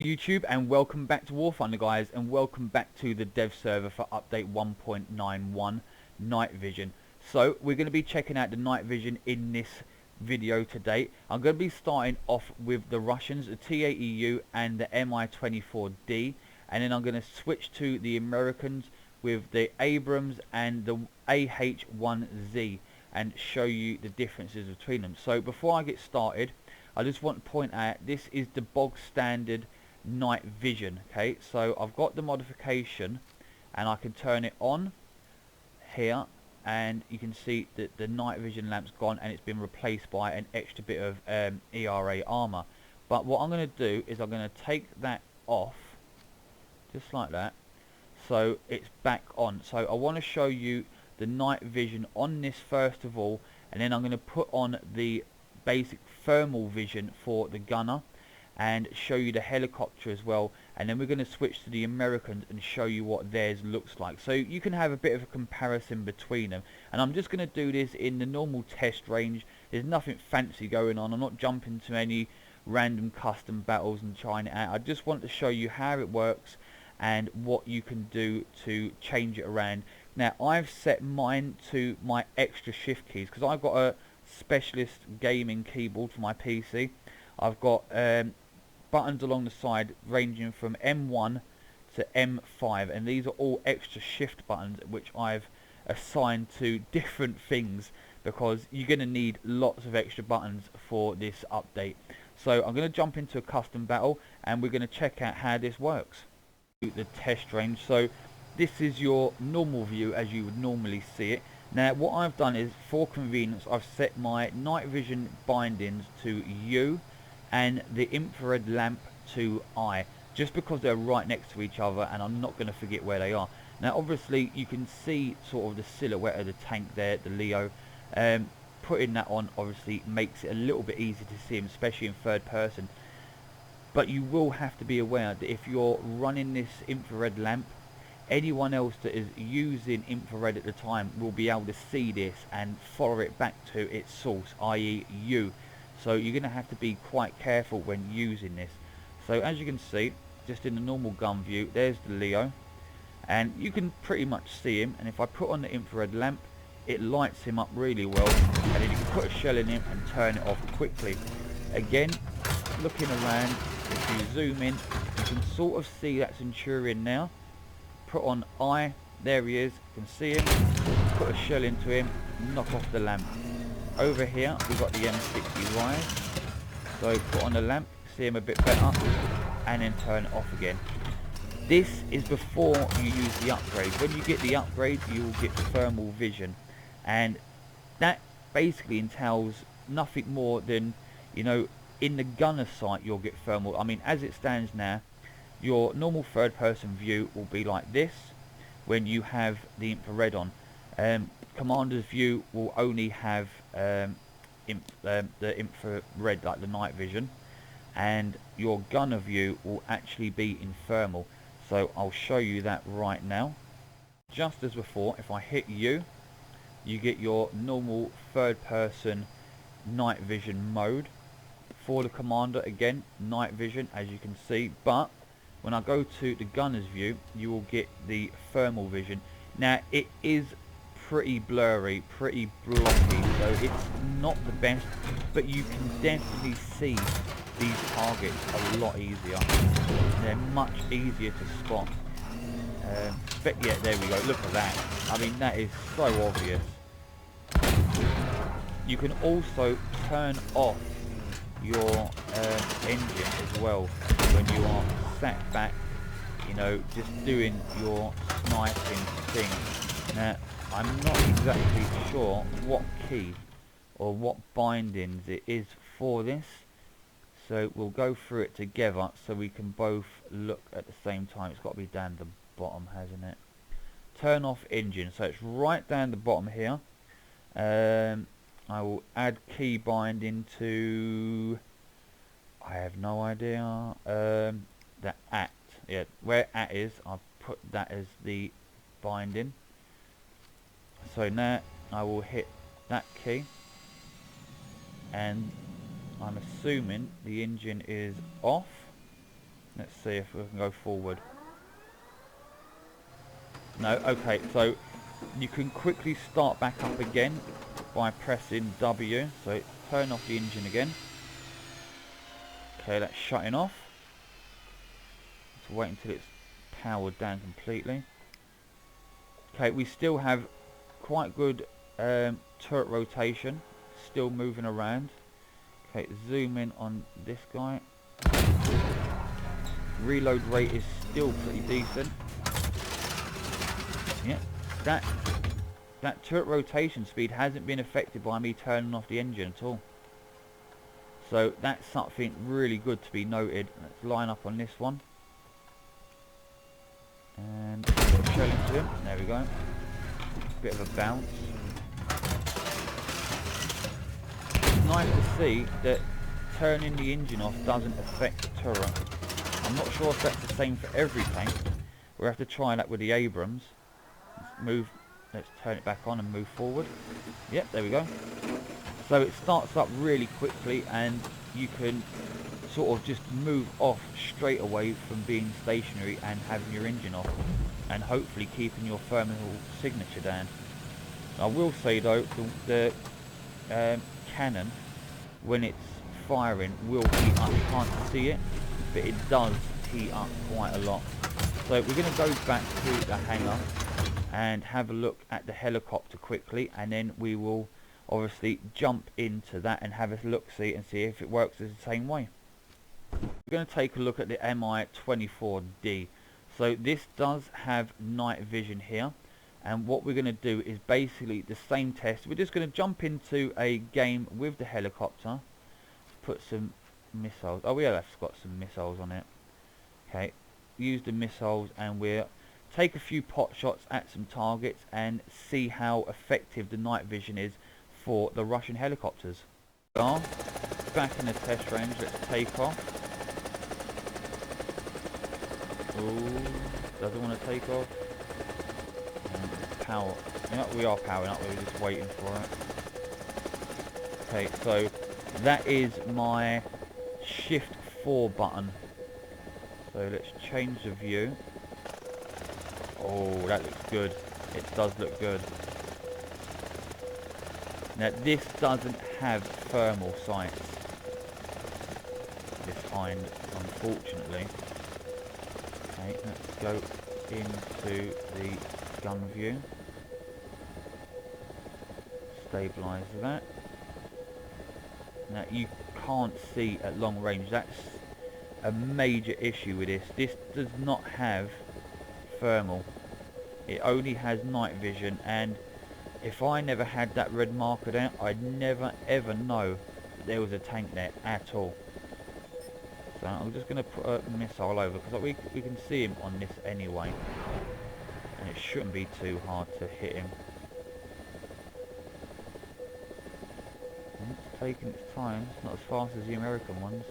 YouTube, and welcome back to War Thunder, guys, and welcome back to the dev server for update 1.91 night vision. So we're going to be checking out the night vision in this video today. I'm going to be starting off with the Russians, the T-80U and the Mi-24D, and then I'm going to switch to the Americans with the Abrams and the AH-1Z and show you the differences between them. So before I get started, I just want to point out this is the bog standard night vision. Okay, so I've got the modification and I can turn it on here, and you can see that the night vision lamp's gone and it's been replaced by an extra bit of ERA armor. But what I'm going to do is I'm going to take that off just like that, so it's back on. So I want to show you the night vision on this first of all, and then I'm going to put on the basic thermal vision for the gunner and show you the helicopter as well, and then we're going to switch to the Americans and show you what theirs looks like, so you can have a bit of a comparison between them. And I'm just going to do this in the normal test range. There's nothing fancy going on. I'm not jumping to any random custom battles and trying it out. I just want to show you how it works and what you can do to change it around. Now I've set mine to my extra shift keys because I've got a specialist gaming keyboard for my PC. I've got buttons along the side ranging from M1 to M5, and these are all extra shift buttons which I've assigned to different things because you're going to need lots of extra buttons for this update. So I'm going to jump into a custom battle and we're going to check out how this works. The test range, so this is your normal view as you would normally see it. Now what I've done is, for convenience, I've set my night vision bindings to U and the infrared lamp to I, just because they're right next to each other and I'm not going to forget where they are. Now obviously you can see sort of the silhouette of the tank there, the Leo. Putting that on obviously makes it a little bit easier to see him, especially in third person. But you will have to be aware that if you're running this infrared lamp, anyone else that is using infrared at the time will be able to see this and follow it back to its source, i.e. you. So you're going to have to be quite careful when using this. So as you can see, just in the normal gun view, there's the Leo, and you can pretty much see him. And if I put on the infrared lamp, it lights him up really well, and then you can put a shell in him and turn it off quickly. Again, looking around, if you zoom in, you can sort of see that Centurion now. Put on I, there he is, you can see him, put a shell into him, knock off the lamp. Over here we've got the M60 Rise, so put on the lamp, see him a bit better, and then turn it off again. This is before you use the upgrade. When you get the upgrade, you will get thermal vision, and that basically entails nothing more than, you know, in the gunner sight you'll get thermal. I mean, as it stands now, your normal third person view will be like this when you have the infrared on. Commander's view will only have the infrared, like the night vision, and your gunner view will actually be in thermal. So I'll show you that right now. Just as before, if I hit U, you get your normal third person night vision mode. For the commander, again, night vision as you can see, but when I go to the gunner's view, you will get the thermal vision. Now it is pretty blurry, pretty blocky, so it's not the best, but you can definitely see these targets a lot easier. They're much easier to spot. But yeah, there we go, look at that. I mean, that is so obvious. You can also turn off your engine as well when you are sat back, you know, just doing your sniping thing. Now I'm not exactly sure what key or what bindings it is for this, so we'll go through it together so we can both look at the same time. It's got to be down the bottom, hasn't it? Turn off engine, so it's right down the bottom here. I will add key binding to, I have no idea, the at, yeah, where at is, I'll put that as the binding. So now I will hit that key, and I'm assuming the engine is off. Let's see if we can go forward. No, okay, so you can quickly start back up again by pressing W. So turn off the engine again. Okay, that's shutting off. Let's wait until it's powered down completely. Okay, we still have quite good turret rotation, still moving around. Okay, zoom in on this guy. Reload rate is still pretty decent. Yeah, that turret rotation speed hasn't been affected by me turning off the engine at all. So that's something really good to be noted. Let's line up on this one. And shell into him. There we go. Bit of a bounce. It's nice to see that turning the engine off doesn't affect the turret. I'm not sure if that's the same for every tank. We'll have to try that with the Abrams. Let's turn it back on and move forward. Yep, there we go. So it starts up really quickly and you can sort of just move off straight away from being stationary and having your engine off, and hopefully keeping your thermal signature down. I will say though, the cannon, when it's firing, will heat up. You can't see it, but it does heat up quite a lot. So we're going to go back to the hangar and have a look at the helicopter quickly, and then we will obviously jump into that and have a look-see and see if it works the same way. We're going to take a look at the Mi-24D. So this does have night vision here, and what we're going to do is basically the same test. We're just going to jump into a game with the helicopter, put some missiles. Oh yeah, that's got some missiles on it. Okay, use the missiles and we'll take a few pot shots at some targets and see how effective the night vision is for the Russian helicopters. We are back in the test range. Let's take off. Ooh, doesn't want to take off. And power. You know, we are powering up. We're just waiting for it. Okay, so that is my shift 4 button. So let's change the view. Oh, that looks good. It does look good. Now this doesn't have thermal sights, this hind, unfortunately. Okay, let's go into the gun view. Stabilise that. Now you can't see at long range. That's a major issue with this. This does not have thermal. It only has night vision, and if I never had that red marker down, I'd never ever know that there was a tank there at all. So I'm just going to put a missile over, because we can see him on this anyway, and it shouldn't be too hard to hit him. And it's taking its time. It's not as fast as the American ones.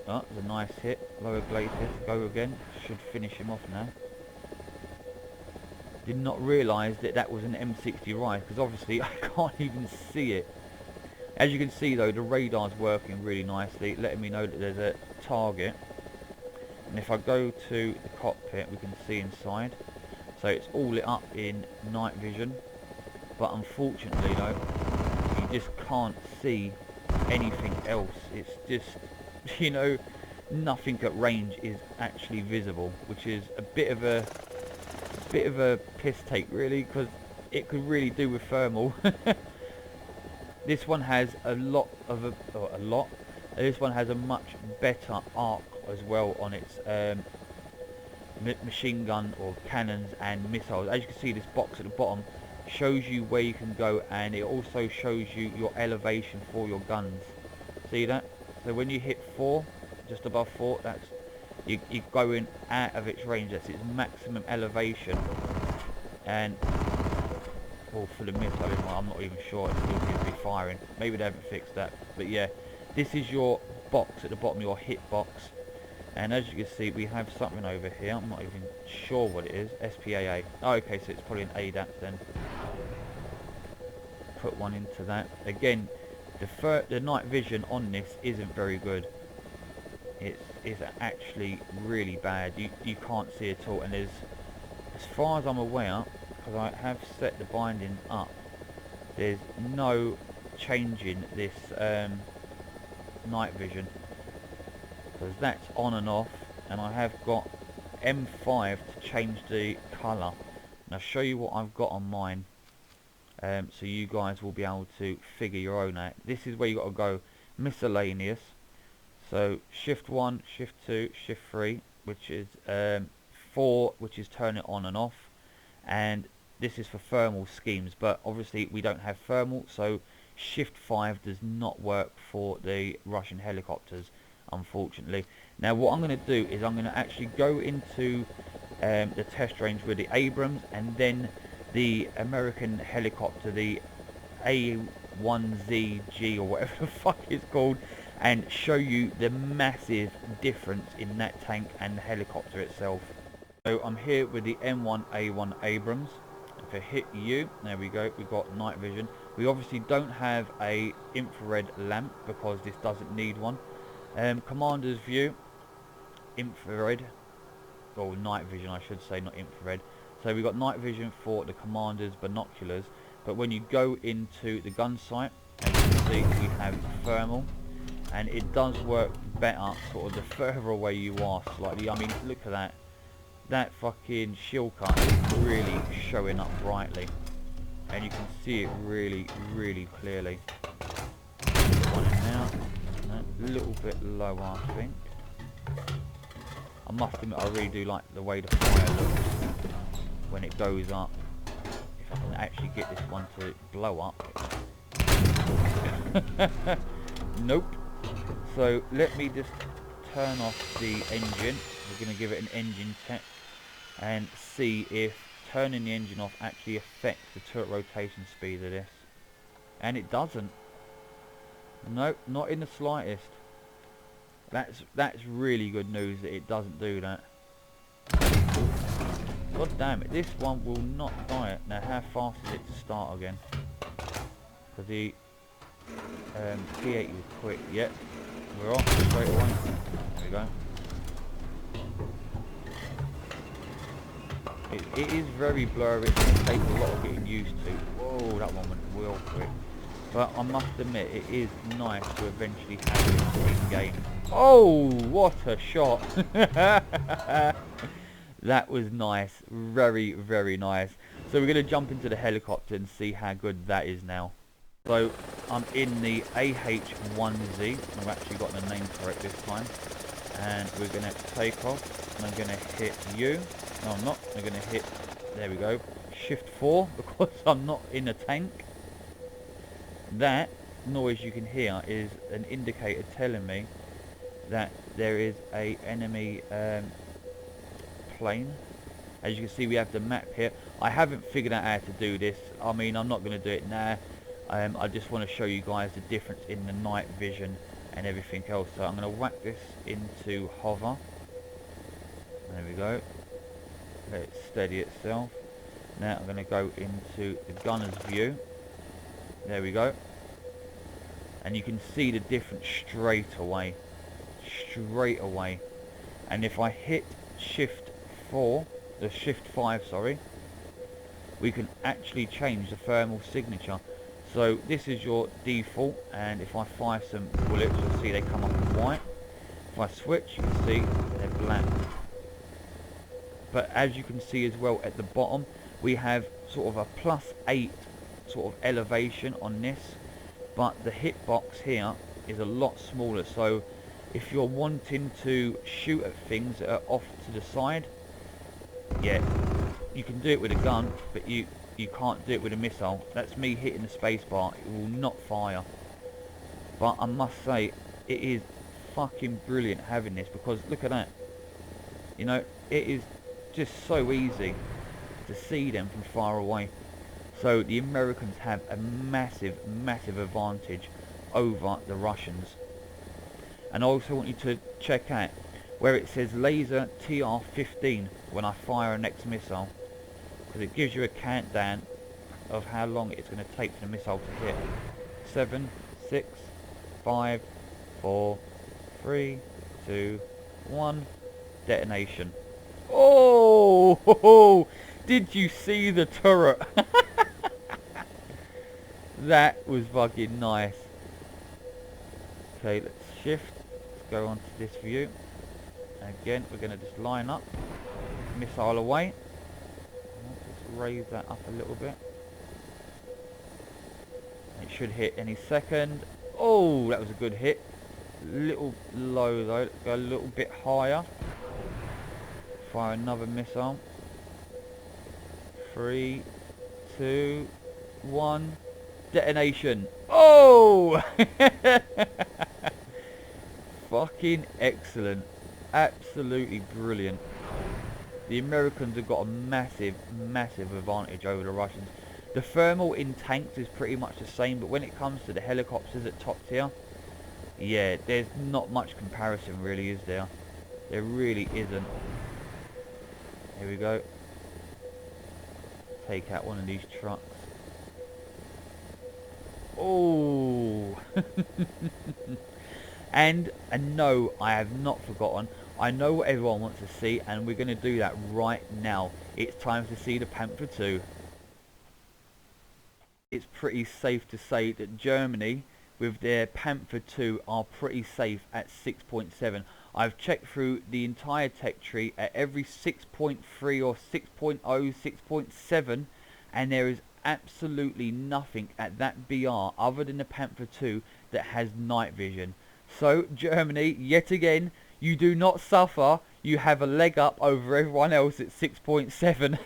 Oh, there's a nice hit. Lower glacis. Go again. Should finish him off now. Did not realise that that was an M60 Rise, because obviously I can't even see it. As you can see though, the radar's working really nicely, letting me know that there's a target. And if I go to the cockpit, we can see inside. So it's all lit up in night vision. But unfortunately though, you just can't see anything else. It's just, you know, nothing at range is actually visible, which is a bit of a piss take really, because it could really do with thermal. This one has this one has a much better arc as well on its machine gun or cannons and missiles. As you can see, this box at the bottom shows you where you can go, and it also shows you your elevation for your guns. See that? So when you hit 4, just above 4, that's you're going out of its range. That's its maximum elevation. And well, for the missile, I'm not even sure. It still seems to be firing. Maybe they haven't fixed that. But yeah, this is your box at the bottom, your hit box. And as you can see, we have something over here. I'm not even sure what it is. SPAA. Oh, okay, so it's probably an ADAT then. Put one into that. Again, the night vision on this isn't very good. It is actually really bad. You can't see at all, and there's, as far as I'm aware, because I have set the bindings up, there's no changing this night vision, because that's on and off, and I have got M5 to change the colour. And I'll show you what I've got on mine, so you guys will be able to figure your own out. This is where you got to go miscellaneous. So shift 1, shift 2, shift 3, which is 4, which is turn it on and off, and this is for thermal schemes, but obviously we don't have thermal, so shift 5 does not work for the Russian helicopters, unfortunately. Now what I'm going to do is I'm going to actually go into the test range with the Abrams and then the American helicopter, the A1ZG or whatever the fuck it's called, and show you the massive difference in that tank and the helicopter itself. So I'm here with the M1A1 Abrams. If I hit U, there we go, we've got night vision. We obviously don't have a infrared lamp because this doesn't need one. Commander's view, infrared, or night vision I should say, not infrared. So we've got night vision for the commander's binoculars, but when you go into the gun sight, as you can see, we have thermal, and it does work better sort of the further away you are slightly. I mean, look at that. That fucking shield cut is really showing up brightly, and you can see it really, really clearly. One in now, a little bit lower, I think. I must admit, I really do like the way the fire looks when it goes up. If I can actually get this one to blow up. Nope. So let me just turn off the engine. We're going to give it an engine check and see if turning the engine off actually affects the turret rotation speed of this. And it doesn't. No, not in the slightest. That's really good news that it doesn't do that. God damn it, this one will not die. Now how fast is it to start again? Because the P8 was quick. Yep, we're off straight away. There we go. It is very blurry. It's going to take a lot of getting used to. Whoa, that one went real quick. But I must admit, it is nice to eventually have it in game. Oh, what a shot! That was nice. Very, very nice. So we're going to jump into the helicopter and see how good that is now. So I'm in the AH-1Z. I've actually got the name correct this time. And we're going to take off. And I'm going to hit U. No, I'm not. I'm going to hit, there we go, shift 4 because I'm not in a tank. That noise you can hear is an indicator telling me that there is a enemy plane. As you can see, we have the map here. I haven't figured out how to do this. I mean, I'm not going to do it now. I just want to show you guys the difference in the night vision and everything else. So I'm going to whack this into hover. There we go. Let it steady itself. Now I'm going to go into the gunner's view. There we go. And you can see the difference straight away. Straight away. And if I hit shift 5, sorry, we can actually change the thermal signature. So this is your default, and if I fire some bullets, you'll see they come up as white. If I switch, you can see they're black. But as you can see as well at the bottom, we have sort of a +8 sort of elevation on this, but the hitbox here is a lot smaller. So if you're wanting to shoot at things that are off to the side, yeah, you can do it with a gun, but you can't do it with a missile. That's me hitting the spacebar. It will not fire. But I must say, it is fucking brilliant having this, because look at that. You know, it is just so easy to see them from far away. So the Americans have a massive, massive advantage over the Russians. And I also want you to check out where it says laser TR15 when I fire a next missile, because it gives you a countdown of how long it's going to take for the missile to hit. 7, 6, 5, 4, 3, 2, 1, detonation. Oh, did you see the turret? That was fucking nice. Okay, let's shift. Let's go on to this view. Again, we're going to just line up. Missile away. Just raise that up a little bit. It should hit any second. Oh, that was a good hit. Little low though. Let's go a little bit higher. Fire another missile. 3, 2, 1. Detonation. Oh! Fucking excellent. Absolutely brilliant. The Americans have got a massive, massive advantage over the Russians. The thermal in tanks is pretty much the same, but when it comes to the helicopters at top tier, yeah, there's not much comparison really, is there? There really isn't. Here we go. Take out one of these trucks. Oh! And no, I have not forgotten. I know what everyone wants to see, and we're going to do that right now. It's time to see the Panther 2. It's pretty safe to say that Germany, with their Panther 2, are pretty safe at 6.7. I've checked through the entire tech tree at every 6.3 or 6.0, 6.7, and there is absolutely nothing at that BR other than the Panther 2 that has night vision. So Germany, yet again, you do not suffer. You have a leg up over everyone else at 6.7.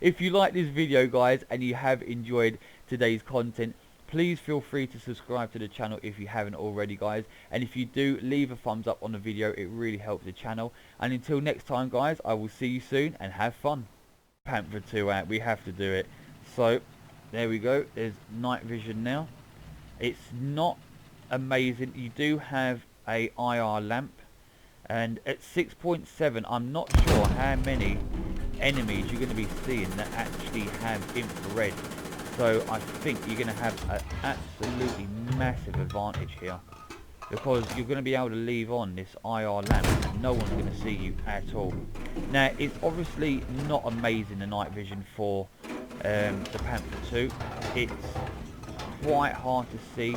If you like this video, guys, and you have enjoyed today's content, please feel free to subscribe to the channel if you haven't already, guys. And if you do, leave a thumbs up on the video. It really helps the channel. And until next time, guys, I will see you soon and have fun. Panther 2 out. We have to do it. So there we go. There's night vision now. It's not amazing. You do have a IR lamp, and at 6.7 I'm not sure how many enemies you're going to be seeing that actually have infrared. So I think you're going to have an absolutely massive advantage here, because you're going to be able to leave on this IR lamp and no one's going to see you at all. Now, it's obviously not amazing, the night vision for the Panther 2. It's quite hard to see.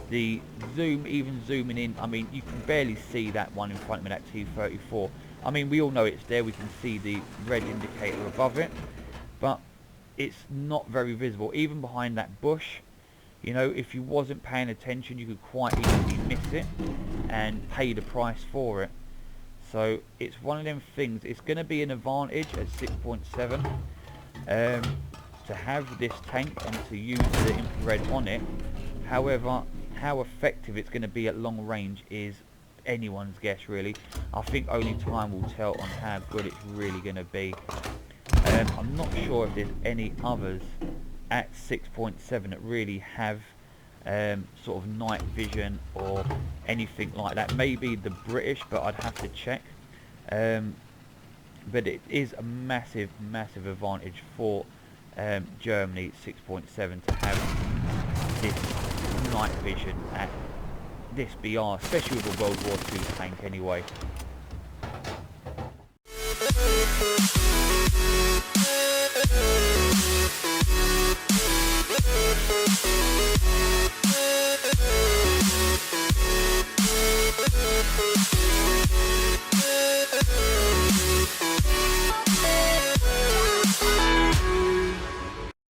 The zoom, even zooming in, I mean, you can barely see that one in front of me, that T-34. I mean, we all know it's there. We can see the red indicator above it, but it's not very visible. Even behind that bush, you know, if you wasn't paying attention, you could quite easily miss it and pay the price for it. So it's one of them things. It's going to be an advantage at 6.7 to have this tank and to use the infrared on it. However, how effective it's going to be at long range is anyone's guess, really. I think only time will tell on how good it's really going to be. I'm not sure if there's any others at 6.7 that really have sort of night vision or anything like that. Maybe the British, but I'd have to check. But it is a massive, massive advantage for Germany 6.7 to have this night vision at this BR, especially with a World War II tank anyway.